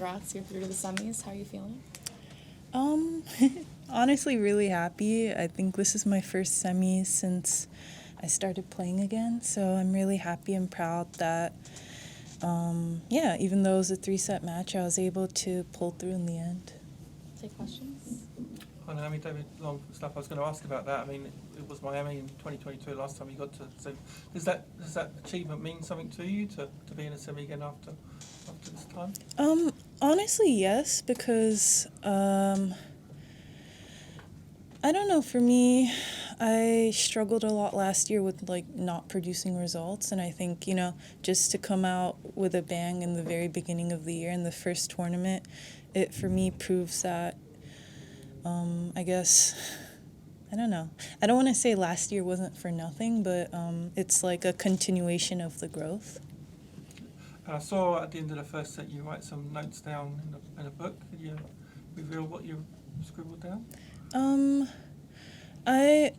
congrats, you're through to the semis. How are you feeling? Um, Honestly, really happy. I think this is my first semi since I started playing again, so I'm really happy and proud that, yeah, even though it was a three-set match, I was able to pull through in the end. Take questions. Hi Naomi, David Long stuff. I was going to ask about that. I mean, it was Miami in 2022 last time you got to. So, does that achievement mean something to you to be in a semi again after this time? Honestly, yes, because I don't know. For me, I struggled a lot last year with like not producing results, and I think just to come out with a bang in the very beginning of the year in the first tournament, it for me proves that. I guess I don't know. I don't want to say last year wasn't for nothing, but it's like a continuation of the growth. And I saw at the end of the first set you write some notes down in a book. Could you reveal what you scribbled down? I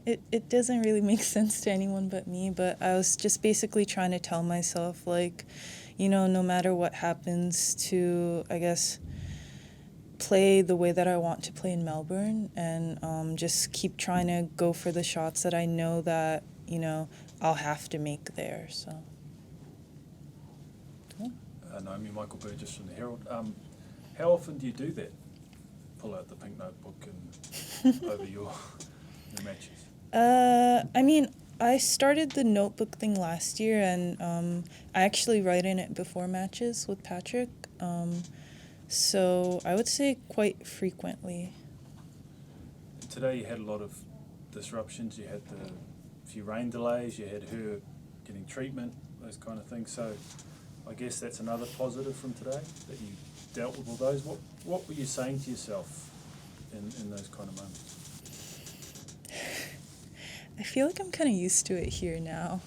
it doesn't really make sense to anyone but me, but I was just basically trying to tell myself like, no matter what happens to, I guess, play the way that I want to play in Melbourne and just keep trying to go for the shots that I know that, I'll have to make there, so. Naomi, Michael Burgess from the Herald. How often do you do that? Pull out the pink notebook and over your matches? I mean, I started the notebook thing last year, and I actually write in it before matches with Patrick. So I would say quite frequently. Today you had a lot of disruptions. You had a few rain delays. You had her getting treatment, those kind of things. So I guess that's another positive from today, that you dealt with all those. What were you saying to yourself in those kind of moments? I feel like I'm kind of used to it here now.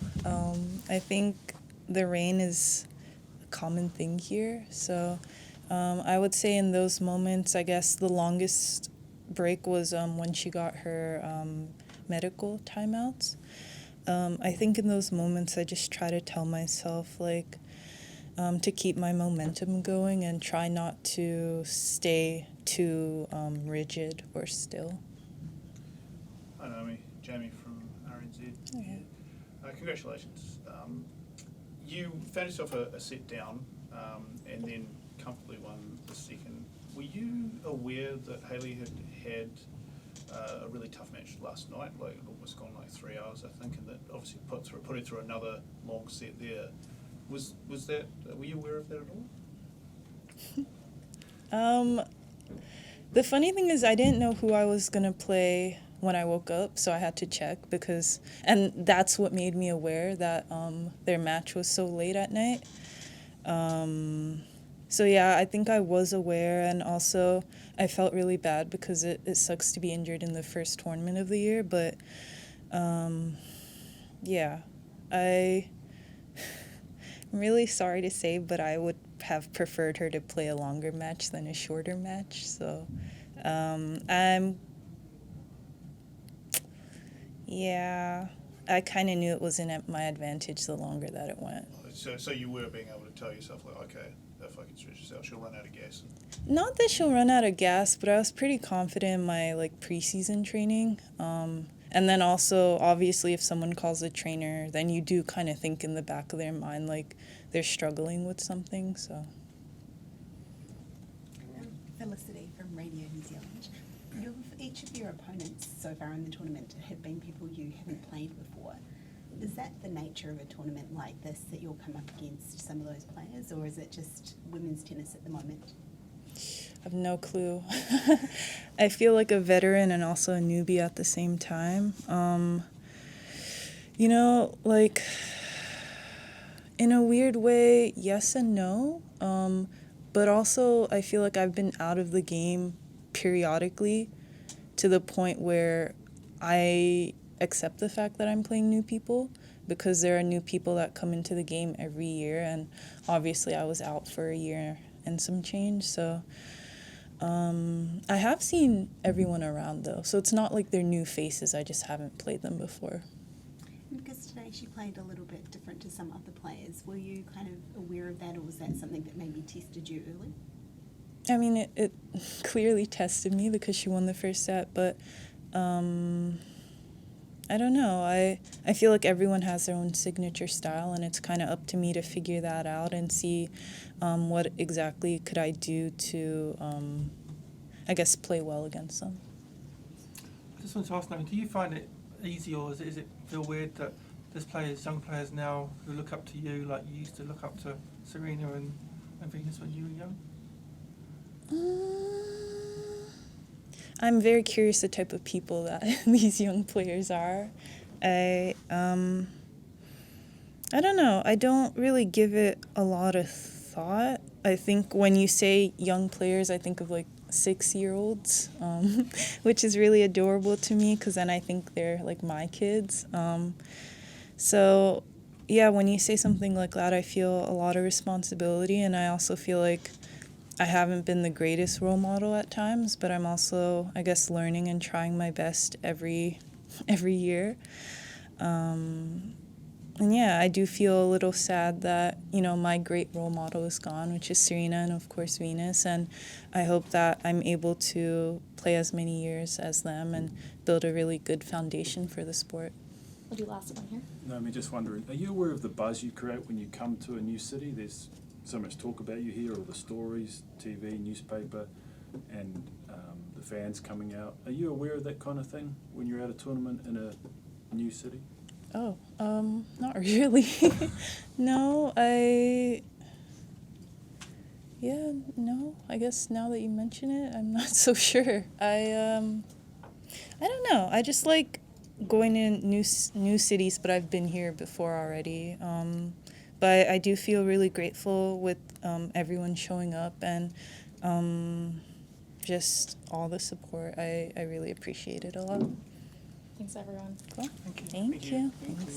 I think the rain is a common thing here. So I would say in those moments, I guess the longest break was when she got her medical timeouts. I think in those moments, I just try to tell myself, like, to keep my momentum going and try not to stay too rigid or still. Hi Naomi, Jamie from RNZ. Okay. Congratulations. You found yourself a set down and then comfortably won the second. Were you aware that Hayley had a really tough match last night? Like it almost gone like 3 hours, I think, and that obviously put her through another long set there. Was that? Were you aware of that at all? The funny thing is I didn't know who I was going to play when I woke up, so I had to check and that's what made me aware that their match was so late at night. So yeah, I think I was aware, and also I felt really bad because it sucks to be injured in the first tournament of the year, but yeah, I'm really sorry to say, but I would have preferred her to play a longer match than a shorter match. So I kind of knew it wasn't at my advantage the longer that it went. So you were being able to tell yourself, like, okay, if I can stretch this out, she'll run out of gas. Not that she'll run out of gas, but I was pretty confident in my preseason training. And then also, obviously, if someone calls a trainer, then you do kind of think in the back of their mind like they're struggling with something. So. Felicity from Radio New Zealand. Each of your opponents so far in the tournament have been people you haven't played before. Is that the nature of a tournament like this, that you'll come up against some of those players, or is it just women's tennis at the moment? I have no clue. I feel like a veteran and also a newbie at the same time. In a weird way, yes and no. But also, I feel like I've been out of the game periodically to the point where I accept the fact that I'm playing new people, because there are new people that come into the game every year, and obviously I was out for a year and some change, so I have seen everyone around though, so it's not like they're new faces, I just haven't played them before. Because today she played a little bit different to some other players. Were you kind of aware of that, or was that something that maybe tested you early? I mean, it clearly tested me because she won the first set, but I don't know. I feel like everyone has their own signature style, and it's kind of up to me to figure that out and see what exactly could I do to, I guess, play well against them. I just wanted to ask, Naomi, do you find it easy, or is it feel weird that there's players, young players now, who look up to you like you used to look up to Serena and Venus when you were young? I'm very curious the type of people that these young players are. I don't know. I don't really give it a lot of thought. I think when you say young players, I think of like 6-year-olds, which is really adorable to me because then I think they're like my kids. So yeah, when you say something like that, I feel a lot of responsibility, and I also feel like I haven't been the greatest role model at times, but I'm also, I guess, learning and trying my best every year. And yeah, I do feel a little sad that, you know, my great role model is gone, which is Serena and of course Venus, and I hope that I'm able to play as many years as them and build a really good foundation for the sport. We'll do last one here. Naomi, just wondering, are you aware of the buzz you create when you come to a new city? There's so much talk about you here, all the stories, TV, newspaper, and the fans coming out. Are you aware of that kind of thing when you're at a tournament in a new city? Oh, not really. No, I guess now that you mention it, I'm not so sure. I don't know. I just like going in new cities, but I've been here before already. But I do feel really grateful with everyone showing up and just all the support. I really appreciate it a lot. Thanks, everyone. Cool. Thank you. Thank you. Thank you. Thanks.